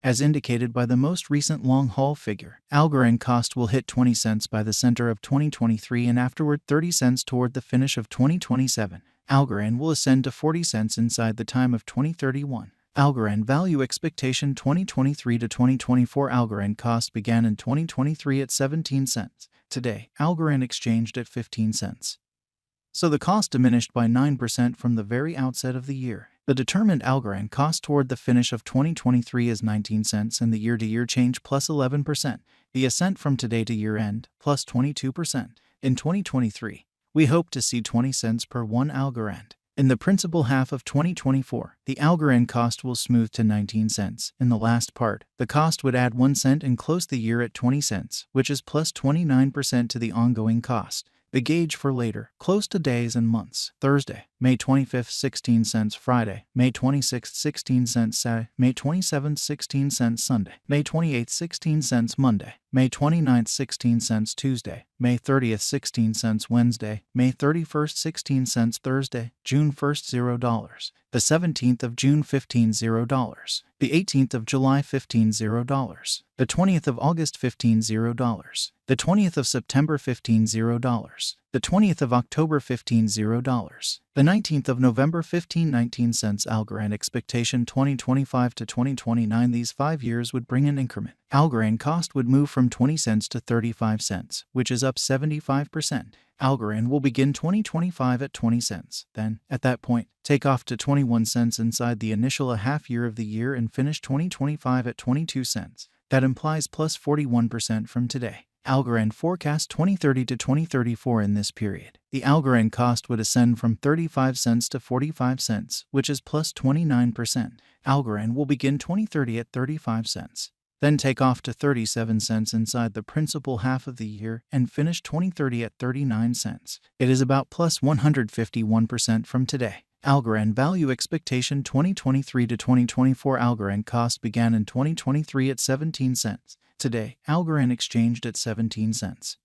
as indicated by the most recent long-haul figure. Algorand cost will hit 20 cents by the center of 2023 and afterward 30 cents toward the finish of 2027. Algorand will ascend to 40 cents inside the time of 2031. Algorand value expectation 2023 to 2024. Algorand cost began in 2023 at 17 cents. Today, Algorand exchanged at 15 cents. So the cost diminished by 9% from the very outset of the year. The determined Algorand cost toward the finish of 2023 is 19 cents and the year-to-year change plus 11%. The ascent from today to year-end plus 22%. In 2023, we hope to see 20 cents per 1 Algorand. In the principal half of 2024, the Algorand cost will smooth to 19 cents. In the last part, the cost would add 1 cent and close the year at 20 cents, which is plus 29% to the ongoing cost. The gauge for later, close to days and months. Thursday, May 25th, 16 cents. Friday, May 26th, 16 cents. Saturday, May 27th, 16 cents. Sunday, May 28th, 16 cents. Monday, May 29th, 16 cents. Tuesday, May 30th, 16 cents. Wednesday, May 31st, 16 cents. Thursday, June 1st, $0. The 17th of June, $15. The 18th of July, $15. The 20th of August, $15. The 20th of September, $15. The 20th of October, $15. The 19th of November, 19 cents. Algorand expectation 2025 to 2029. These 5 years would bring an increment. Algorand cost would move from 20 cents to 35 cents, which is up 75%. Algorand will begin 2025 at 20 cents. Then, at that point, take off to 21 cents inside the initial half year of the year and finish 2025 at 22 cents. That implies plus 41% from today. Algorand forecast 2030 to 2034 in this period. The Algorand cost would ascend from 35 cents to 45 cents, which is plus 29%. Algorand will begin 2030 at 35 cents. Then take off to 37 cents inside the principal half of the year and finish 2030 at 39 cents. It is about plus 151% from today. Algorand value expectation 2023 to 2024. Algorand cost began in 2023 at 17 cents. Today, Algorand exchanged at 17 cents.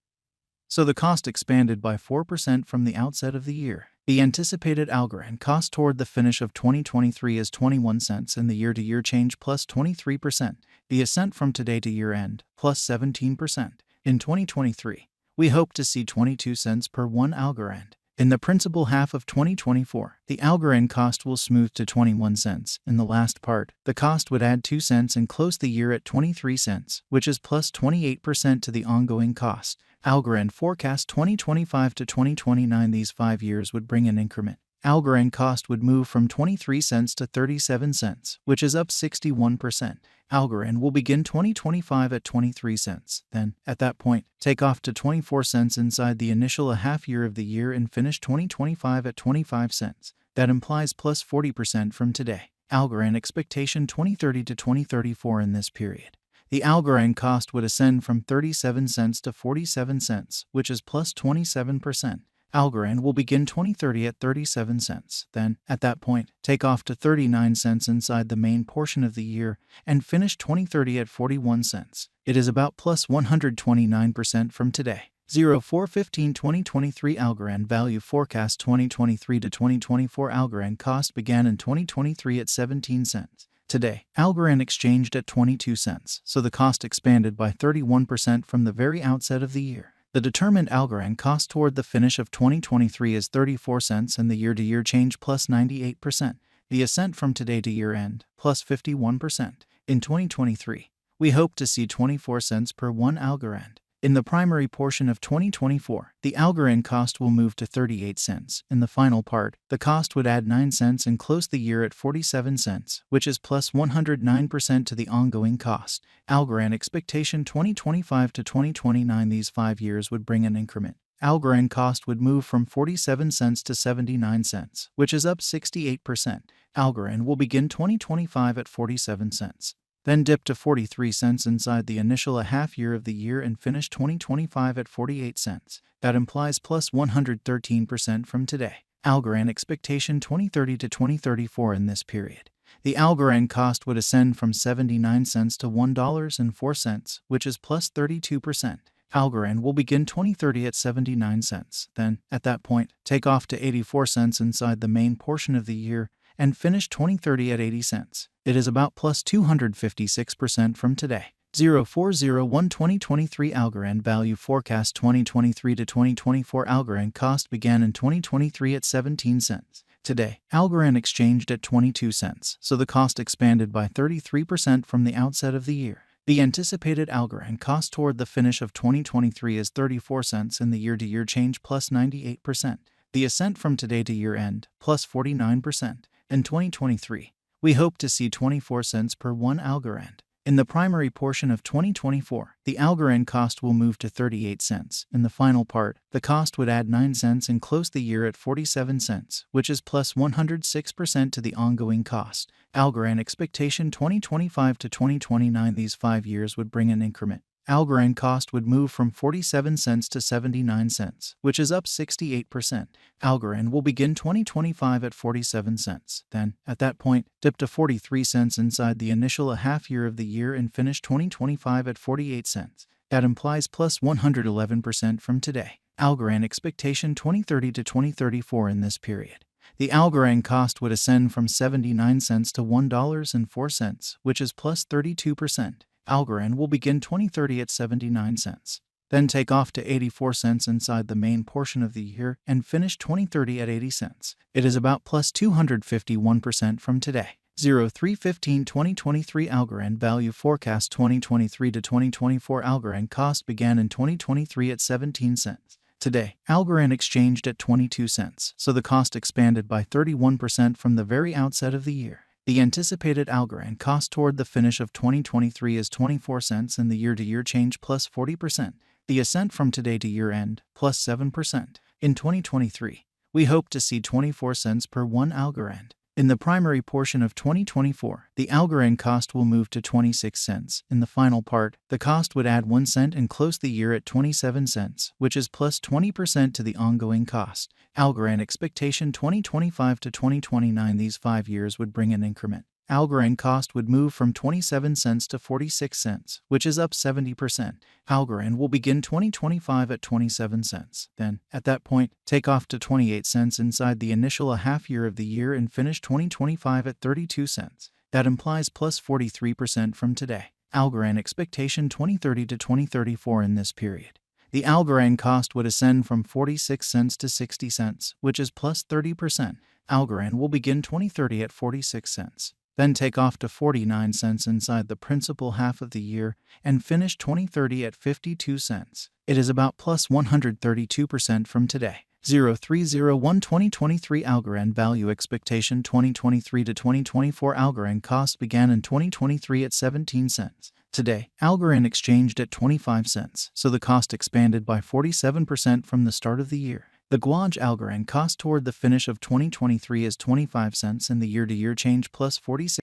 So the cost expanded by 4% from the outset of the year. The anticipated Algorand cost toward the finish of 2023 is 21 cents and the year-to-year change plus 23%. The ascent from today to year-end plus 17%. In 2023, we hope to see 22 cents per 1 Algorand. In the principal half of 2024, the Algorand cost will smooth to 21 cents. In the last part, the cost would add 2 cents and close the year at 23 cents, which is plus 28% to the ongoing cost. Algorand forecast 2025 to 2029. These 5 years would bring an increment. Algorand cost would move from 23 cents to 37 cents, which is up 61%. Algorand will begin 2025 at 23 cents. Then, at that point, take off to 24 cents inside the initial half year of the year and finish 2025 at 25 cents. That implies plus 40% from today. Algorand expectation 2030 to 2034 in this period. The Algorand cost would ascend from 37 cents to 47 cents, which is plus 27%. Algorand will begin 2030 at 37 cents. Then, at that point, take off to 39 cents inside the main portion of the year and finish 2030 at 41 cents. It is about plus 129% from today. 04/15/2023 Algorand value forecast 2023 to 2024. Algorand cost began in 2023 at 17 cents. Today, Algorand exchanged at 22 cents, so the cost expanded by 31% from the very outset of the year. The determined Algorand cost toward the finish of 2023 is 34 cents and the year-to-year change plus 98%. The ascent from today to year-end plus 51%. In 2023, we hope to see 24 cents per 1 Algorand. In the primary portion of 2024, the Algorand cost will move to 38 cents. In the final part, the cost would add 9 cents and close the year at 47 cents, which is plus 109% to the ongoing cost. Algorand expectation 2025 to 2029. These 5 years would bring an increment. Algorand cost would move from 47 cents to 79 cents, which is up 68%. Algorand will begin 2025 at 47 cents. Then dip to 43 cents inside the initial half year of the year and finish 2025 at 48 cents. That implies plus 113% from today. Algorand expectation 2030 to 2034 in this period. The Algorand cost would ascend from 79 cents to $1.04, which is plus 32%. Algorand will begin 2030 at 79 cents. Then, at that point, take off to 84 cents inside the main portion of the year and finish 2030 at 80 cents. It is about plus 256% from today. 0401 2023 Algorand Value Forecast 2023 to 2024 Algorand Cost began in 2023 at 17 cents. Today, Algorand exchanged at 22 cents, so the cost expanded by 33% from the outset of the year. The anticipated Algorand cost toward the finish of 2023 is 34 cents in the year-to-year change plus 98%. The ascent from today to year-end plus 49%. In 2023, we hope to see 24 cents per 1 Algorand. In the primary portion of 2024, the Algorand cost will move to 38 cents. In the final part, the cost would add 9 cents and close the year at 47 cents, which is plus 106% to the ongoing cost. Algorand expectation 2025 to 2029. These 5 years would bring an increment. Algorand cost would move from 47 cents to 79 cents, which is up 68%. Algorand will begin 2025 at 47 cents, then, at that point, dip to 43 cents inside the initial half year of the year and finish 2025 at 48 cents. That implies plus 111% from today. Algorand expectation 2030 to 2034 in this period. The Algorand cost would ascend from 79 cents to $1.04, which is plus 32%. Algorand will begin 2030 at 79 cents, then take off to 84 cents inside the main portion of the year and finish 2030 at 80 cents. It is about plus 251% from today. 0315 2023 Algorand Value Forecast 2023 to 2024 Algorand Cost began in 2023 at 17 cents. Today, Algorand exchanged at 22 cents, so the cost expanded by 31% from the very outset of the year. The anticipated Algorand cost toward the finish of 2023 is 24 cents in the year-to-year change plus 40%. The ascent from today to year-end plus 7%. In 2023, we hope to see 24 cents per 1 Algorand. In the primary portion of 2024, the Algorand cost will move to 26 cents. In the final part, the cost would add 1 cent and close the year at 27 cents, which is plus 20% to the ongoing cost. Algorand expectation 2025 to 2029. These 5 years would bring an increment. Algorand cost would move from 27 cents to 46 cents, which is up 70%. Algorand will begin 2025 at 27 cents. Then, at that point, take off to 28 cents inside the initial half year of the year and finish 2025 at 32 cents. That implies plus 43% from today. Algorand expectation 2030 to 2034 in this period. The Algorand cost would ascend from 46 cents to 60 cents, which is plus 30%. Algorand will begin 2030 at 46 cents. Then take off to 49 cents inside the principal half of the year and finish 2030 at 52 cents. It is about plus 132% from today. 0301 2023 Algorand Value Expectation 2023 to 2024 Algorand Cost began in 2023 at 17 cents. Today, Algorand exchanged at 25 cents, so the cost expanded by 47% from the start of the year. The Guaj Algorand cost toward the finish of 2023 is 25 cents in the year-to-year change plus 46%.